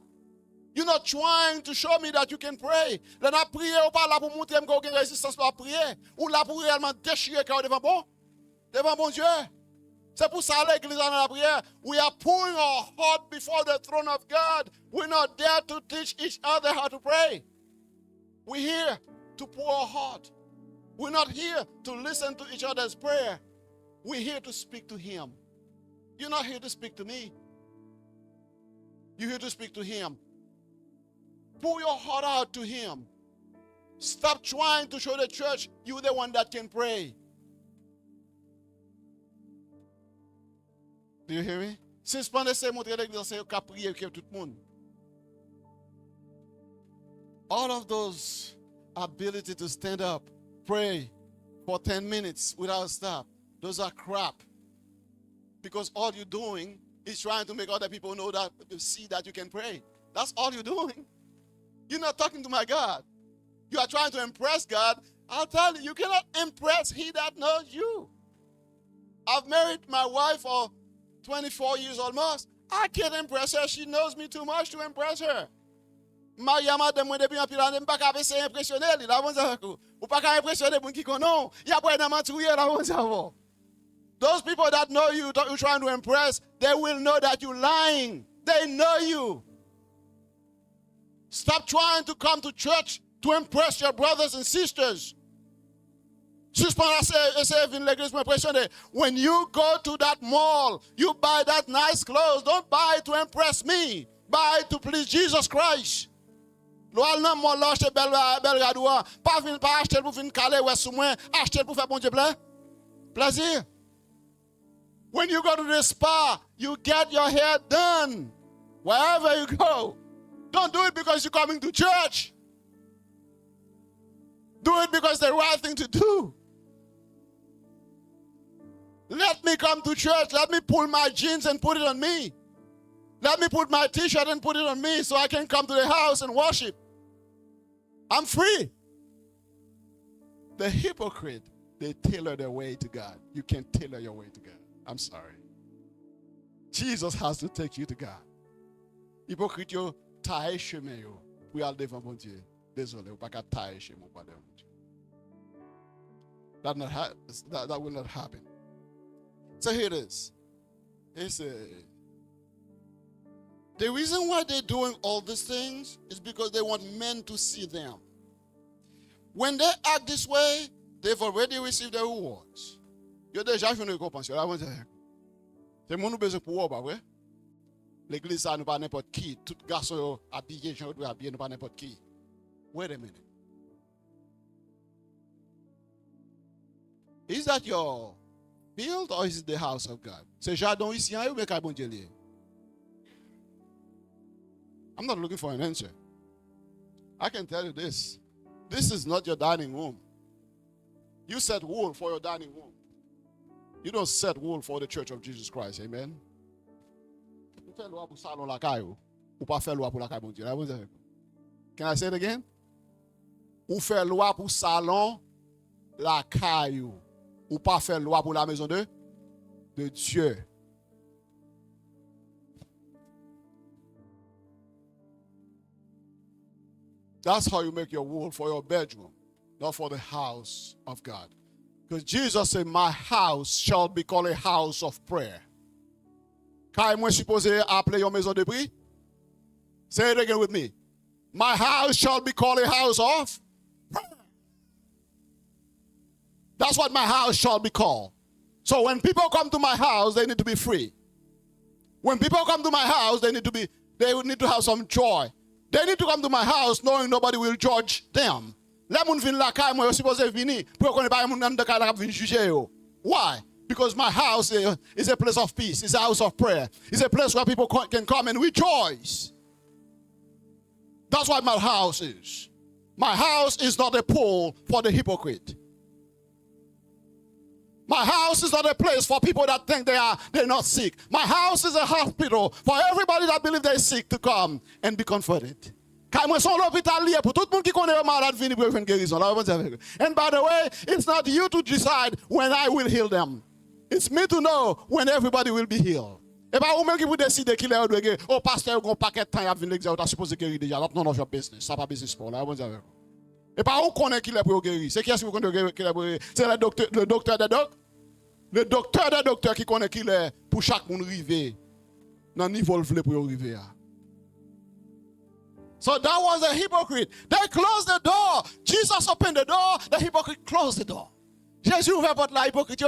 You're not trying to show me that you can pray. Là, n'a prié ou pas là pour montrer qu'on a résistance pour prier. Ou là pour réellement déchirer quand devant bon Dieu. C'est pour ça l'église dans la prière. We are pouring our heart before the throne of God. We're not there to teach each other how to pray. We're here to pour our heart. We're not here to listen to each other's prayer. We're here to speak to Him. You're not here to speak to me. You're here to speak to Him. Pour your heart out to Him. Stop trying to show the church you're the one that can pray. Do you hear me? Since pendant ces montrer l'église, c'est qu'à prier que tout le monde. All of those ability to stand up, pray for 10 minutes without stop, those are crap. Because all you're doing is trying to make other people know that, to see that you can pray. That's all you're doing. You're not talking to my God. You are trying to impress God. I'll tell you, you cannot impress He that knows you. I've married my wife for 24 years almost. I can't impress her. She knows me too much to impress her. Mariama de moi depuis un pile année, pas capable de impressionner, là on ça ou pas capable impressionner pour qui connaît. Il y a pas de mentouiller là on ça. Those people that know you, that you're trying to impress, they will know that you're lying. They know you. Stop trying to come to church to impress your brothers and sisters. When you go to that mall, you buy that nice clothes. Don't buy it to impress me. Buy it to please Jesus Christ. Pas acheter pour venir caler ou sous moi, acheter pour faire bon Dieu plaisir. When you go to the spa, you get your hair done. Wherever you go. Don't do it because you're coming to church. Do it because it's the right thing to do. Let me come to church. Let me pull my jeans and put it on me. Let me put my t-shirt and put it on me so I can come to the house and worship. I'm free. The hypocrite, they tailor their way to God. You can't tailor your way to God. I'm sorry. Jesus has to take you to God. Hypocrite, yo, taille chemin yo. Pour aller devant bon Dieu. Désolé, ou pas qu'à taille chemin pour aller devant Dieu. That will not happen. So here it is. It's the reason why they're doing all these things is because they want men to see them. When they act this way, they've already received their rewards. Yo déjà fait une récompense. Là, c'est mon besoin pour pas vrai? L'église ça nous pas n'importe qui. Tout garçon habillé, gens doit habiller nous pas n'importe qui. Wait a minute. Is that your field or is it the house of God? C'est jardin ici ou bien bon Dieu lié? I'm not looking for an answer. I can tell you this. This is not your dining room. You set rule for your dining room. You don't set rule for the Church of Jesus Christ. Amen. Can I say it again? Ou fait loi pour salon la caillou. Ou pas faire loi pour la maison de Dieu. That's how you make your rule for your bedroom, not for the house of God. Because Jesus said, my house shall be called a house of prayer. Quand moi supposé appeler your maison de prière? Say it again with me. My house shall be called a house of prayer. That's what my house shall be called. So when people come to my house, they need to be free. When people come to my house, they need to have some joy. They need to come to my house knowing nobody will judge them. Why? Because my house is a place of peace. It's a house of prayer. It's a place where people can come and rejoice. That's what my house is. My house is not a pool for the hypocrite. My house is not a place for people that think they're not sick. My house is a hospital for everybody that believes they're sick to come and be comforted. And by the way, it's not you to decide when I will heal them. It's me to know when everybody will be healed. Et pas vous-même qui vous décidez qu'il est de guérir. Oh, pasteur, vous avez un paquet de temps, il y a une examen, vous avez supposé guérir déjà. Non, non, c'est business. Ça pas business pour là. Et pas vous connaissez qu'il est pour guérir. C'est qui est-ce que vous connaissez qu'il est pour guérir? C'est le docteur des docteurs. Le docteur des docteurs qui connaît qu'il est pour chaque monde arriver dans le niveau le pour arriver. So that was a hypocrite. They closed the door. Jesus opened the door. The hypocrite closed the door. Jésus ouvert la porte là, hypocrite.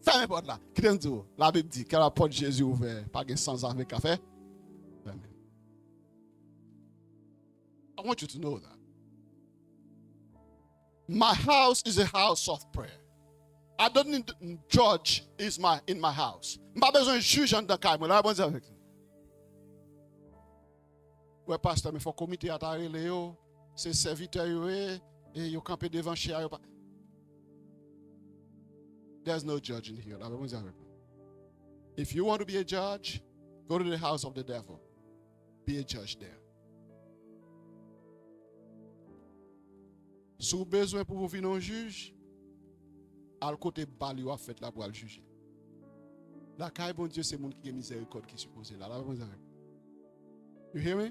Fermez la porte là. Qui t'en dit? La Bible dit que la porte de Jésus ouverte, pas de sans avec café. I want you to know that. My house is a house of prayer. I don't need judge in my house. Je n'ai pas besoin de juge dans le cas. Ouais, pasteur, mais il faut comité à t'arrêter, c'est serviteur, et ils campent devant chez eux. There's no judge in here. If you want to be a judge, go to the house of the devil. Be a judge there. Si vous avez besoin pour vous venir un juge, à côté bali ou à fait là pour le juger. La caille bon Dieu c'est monde qui a miséricorde qui supposé là. You hear me?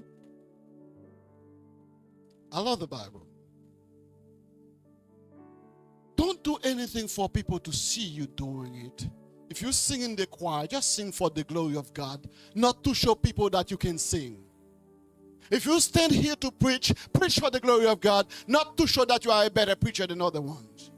I love the Bible. Don't do anything for people to see you doing it. If you sing in the choir, just sing for the glory of God, not to show people that you can sing. If you stand here to preach, preach for the glory of God, not to show that you are a better preacher than other ones.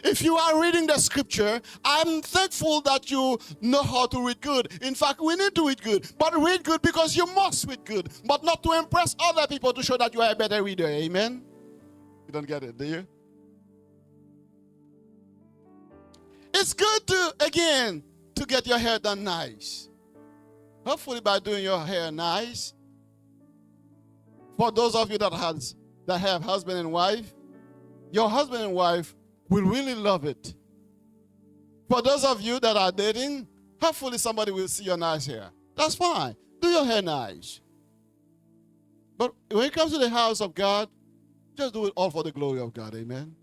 If you are reading the scripture, I'm thankful that you know how to read good. In fact, we need to read good. But read good because you must read good. But not to impress other people to show that you are a better reader. Amen? You don't get it, do you? It's good to get your hair done nice. Hopefully by doing your hair nice. For those of you that have husband and wife, your husband and wife will really love it. For those of you that are dating, hopefully somebody will see your nice hair. That's fine. Do your hair nice. But when it comes to the house of God, just do it all for the glory of God. Amen.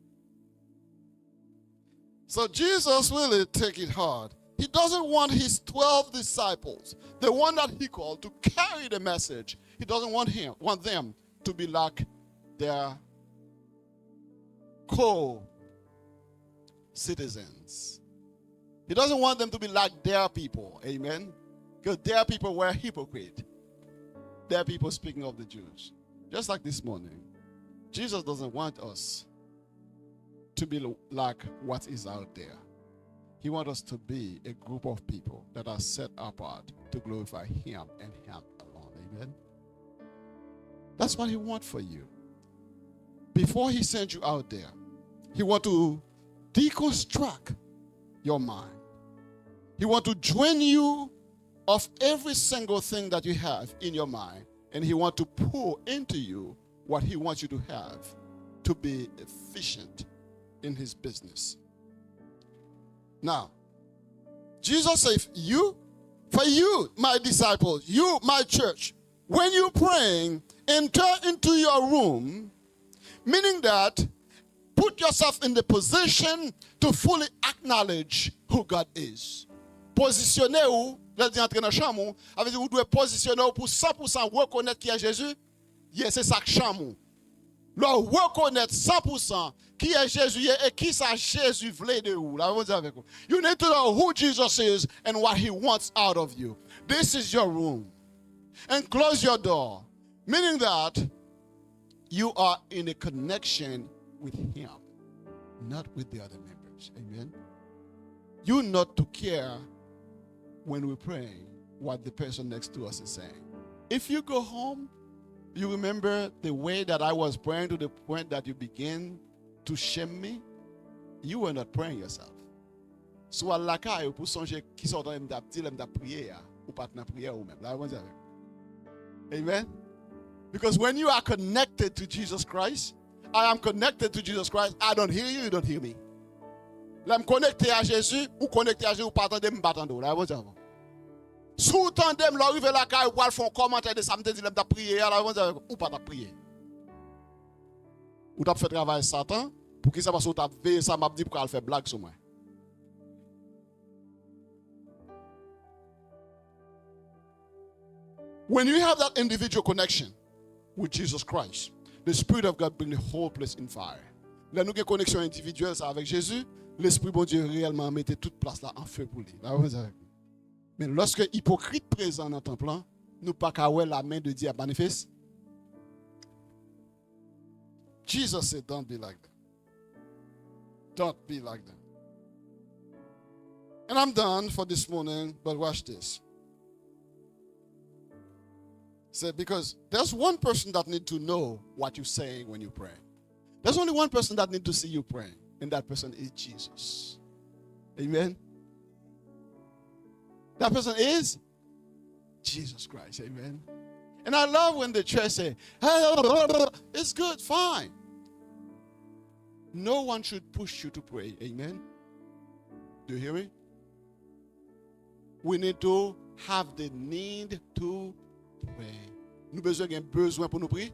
So Jesus really take it hard. He doesn't want his 12 disciples, the one that he called, to carry the message. He doesn't want them to be like their co-citizens. He doesn't want them to be like their people. Amen. Because their people were hypocrite. Their people speaking of the Jews. Just like this morning. Jesus doesn't want us to be like what is out there. He wants us to be a group of people that are set apart to glorify him and him alone. Amen. That's what he wants for you. Before he sends you out there, he wants to deconstruct your mind. He wants to drain you of every single thing that you have in your mind, and he wants to pour into you what he wants you to have to be efficient in his business. Now, Jesus said, for you, my disciples, you, my church, when you're praying, enter into your room, meaning that put yourself in the position to fully acknowledge who God is. Positionnez-vous, là, dit entrer dans la chambre, avec vous devez positionner pour 100% reconnaître qui est Jésus. Yes, c'est ça que chambre. Là, reconnaître 100% qui est Jésus et qui ça Jésus voulait de vous. Là, you need to know who Jesus is and what he wants out of you. This is your room. And close your door. Meaning that you are in a connection with him, not with the other members. Amen. You not to care when we're praying what the person next to us is saying. If you go home, you remember the way that I was praying to the point that you begin to shame me? You were not praying yourself. So Allah ka pour songer qui sont dans m'da dit m'da prier ou pas na prière ou même. Amen. Because when you are connected to Jesus Christ, I am connected to Jesus Christ. I don't hear you, you don't hear me. Là me connecté à Jésus ou connecté à Jésus ou pas attendre me battre là. Sous tandem l'arriver la caille ou font commentaire de ça me dit m'da prier là ou pas t'a prier. Ou t'a fait travail Satan pour qui ça parce que t'a veillé ça m'a dit pour faire blague sur moi. When you have that individual connection with Jesus Christ, the Spirit of God brings the whole place in fire. Là, nous avons une connexion individuelle avec Jésus, l'Esprit bon Dieu réellement mettait toute place là en feu pour lui. Mais lorsque hypocrite présent dans ton plan, nous pas qu'à la main de Dieu manifeste. Jesus said, don't be like that. Don't be like that. And I'm done for this morning, but watch this. Said, because there's one person that needs to know what you're saying when you pray. There's only one person that needs to see you praying, and that person is Jesus. Amen. That person is Jesus Christ. Amen. And I love when the church say, hey, it's good, fine. No one should push you to pray. Amen. Do you hear me? We need to have the need to pray. Nous avons besoin pour nous prier.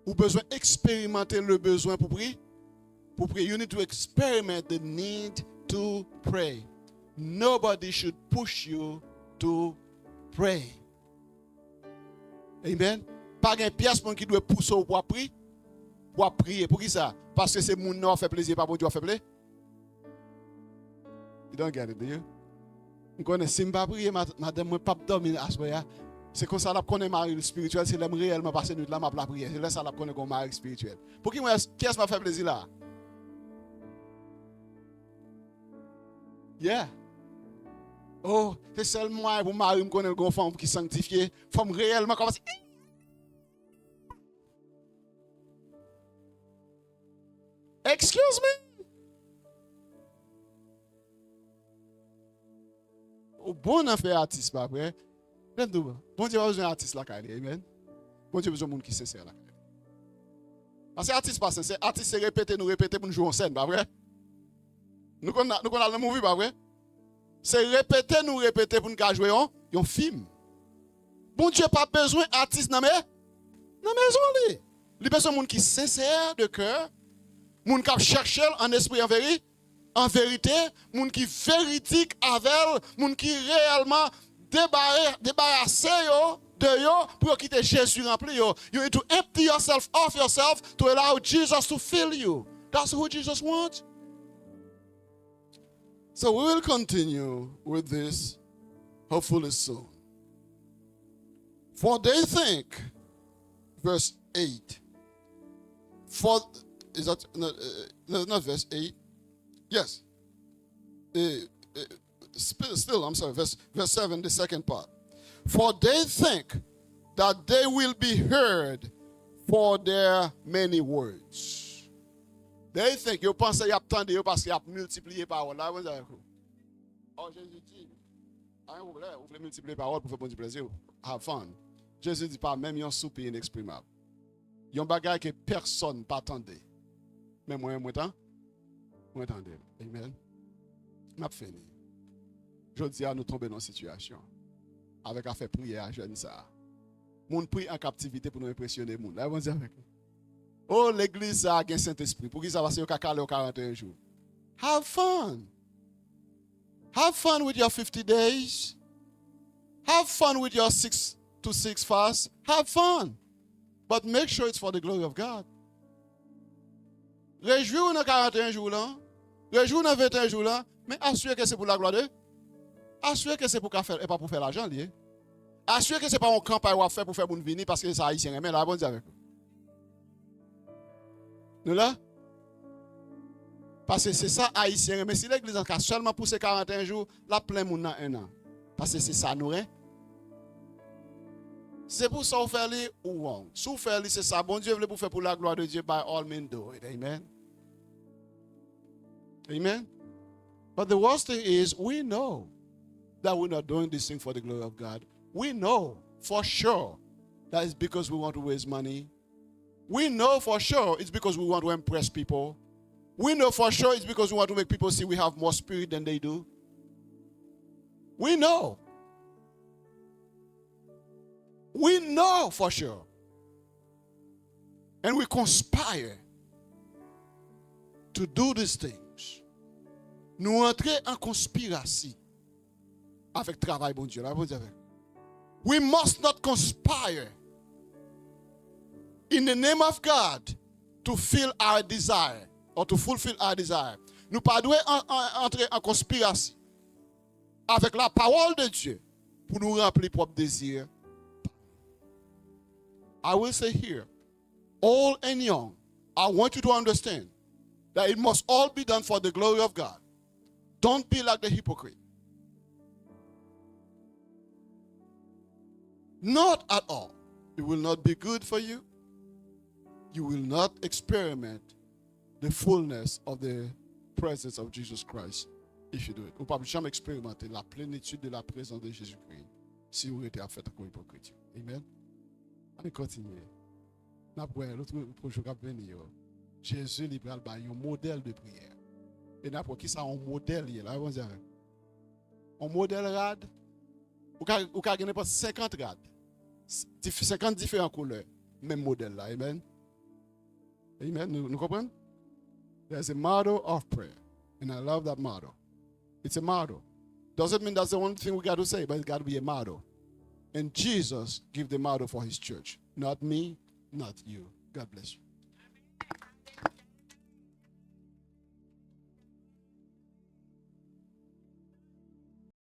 Ou besoin expérimenter le besoin pour prier. Pour prier, you need to experiment the need to pray. Nobody should push you to pray. Amen. Pas une pièce qui doit pousser pour prier. Pour prier. Pour qui ça? Parce que c'est mon nom fait plaisir, pas bon Dieu fait plaisir. You don't get it, do you? Je connais si je ne pas prier, madame, je ne pas dormir à ce moment-là. C'est comme ça que je connais mari spirituel, c'est l'homme réellement passé nuit là, je la prière. C'est là ça que je connais comme mari spirituel. Pour qui est-ce qui m'a fait plaisir là? Yeah. Oh, c'est seulement pour mari me connaître une femme qui sanctifiée, femme réellement comme ça. Excuse me. Au bon affaire artiste pas vrai. Bon Dieu a besoin d'artiste là, amen. Bon Dieu a besoin de monde qui sincère là. Parce que artiste pas sincère, artiste c'est répéter pour nous jouer en scène, pas vrai? Nous connaissons le movie, pas vrai? C'est répéter pour nous jouer un film. Bon Dieu pas besoin d'artiste dans la maison. Il a besoin de monde qui sincère de cœur, monde qui cherche en esprit en vérité, monde qui véridique avec, monde qui réellement débarrasser de yo pour quitter Jésus rempli yo. You need to empty yourself off yourself to allow Jesus to fill you. That's who Jesus wants. So we will continue with this hopefully soon. For they think, verse 8. Is that not verse 8? Yes. Still, I'm sorry, verse 7, the second part. For they think that they will be heard for their many words. They think, you pense qu'il y a tant de parce qu'il y a multiplié paroles. Là, vous avez quoi? Oh, Jésus dit, vous voulez multiplier paroles pour faire bon du plaisir. Have fun. Jésus dit pas, même un souper inexprimable. Il y a un bagage que personne n'attendait. Mais moi, attendez. Amen. M'a fini. Je dis à nous tomber dans une situation avec affaire prière à jeune ça. Moun prie en captivité pour nous impressionner moun. Là, on dit avec nous. Oh, l'église a un Saint-Esprit. Pour qui ça va se caler au 41 jours? Have fun. Have fun with your 50 days. Have fun with your 6 to 6 fast. Have fun. But make sure it's for the glory of God. Réjouis-vous dans 41 jours là. Réjouis-vous dans 21 jours là. Mais assurez que c'est pour la gloire de Dieu. Assurez que c'est pour faire et pas pour faire l'argent lié. Assurez que c'est pas un campagne à faire pour faire bon venir parce que ça haïtien mais là bon dire avec vous. Nous là parce que c'est ça haïtien mais si l'église a seulement poussé 41 jours, la plein monde dans un an. Parce que c'est ça nous hein. C'est pour ça qu'on fait les ou wrong. Si vous faites c'est ça bon Dieu veut pour faire pour la gloire de Dieu by all means do it. Amen. Amen. But the worst thing is we know that we're not doing this thing for the glory of God. We know for sure that it's because we want to raise money. We know for sure it's because we want to impress people. We know for sure it's because we want to make people see we have more spirit than they do. We know. We know for sure. And we conspire to do these things. Nous entrer en conspiration avec travail bon Dieu. Là, vous avez. We must not conspire in the name of God to fill our desire or to fulfill our desire. Nous ne devons pas entrer en conspiration avec la parole de Dieu pour nous remplir propre désir. I will say here, old and young, I want you to understand that it must all be done for the glory of God. Don't be like the hypocrite. Not at all. It will not be good for you. You will not experiment the fullness of the presence of Jesus Christ if you do it. Vous ne pouvez jamais expérimenter la plénitude de la présence de Jésus-Christ si vous êtes à faire comme hypocrite. Amen. On continue. L'autre projet qui va venir. Jésus libéral un modèle de prière. Et n'importe qui ça un modèle là, un modèle rad ou ka gagner pas 50 rad. 50 différentes couleurs, même modèle là. Amen. Amen. Nous comprenons? There's a model of prayer. And I love that model. It's a model. Doesn't mean that's the only thing we got to say, but it's got to be a model. And Jesus gave the model for his church. Not me, not you. God bless you.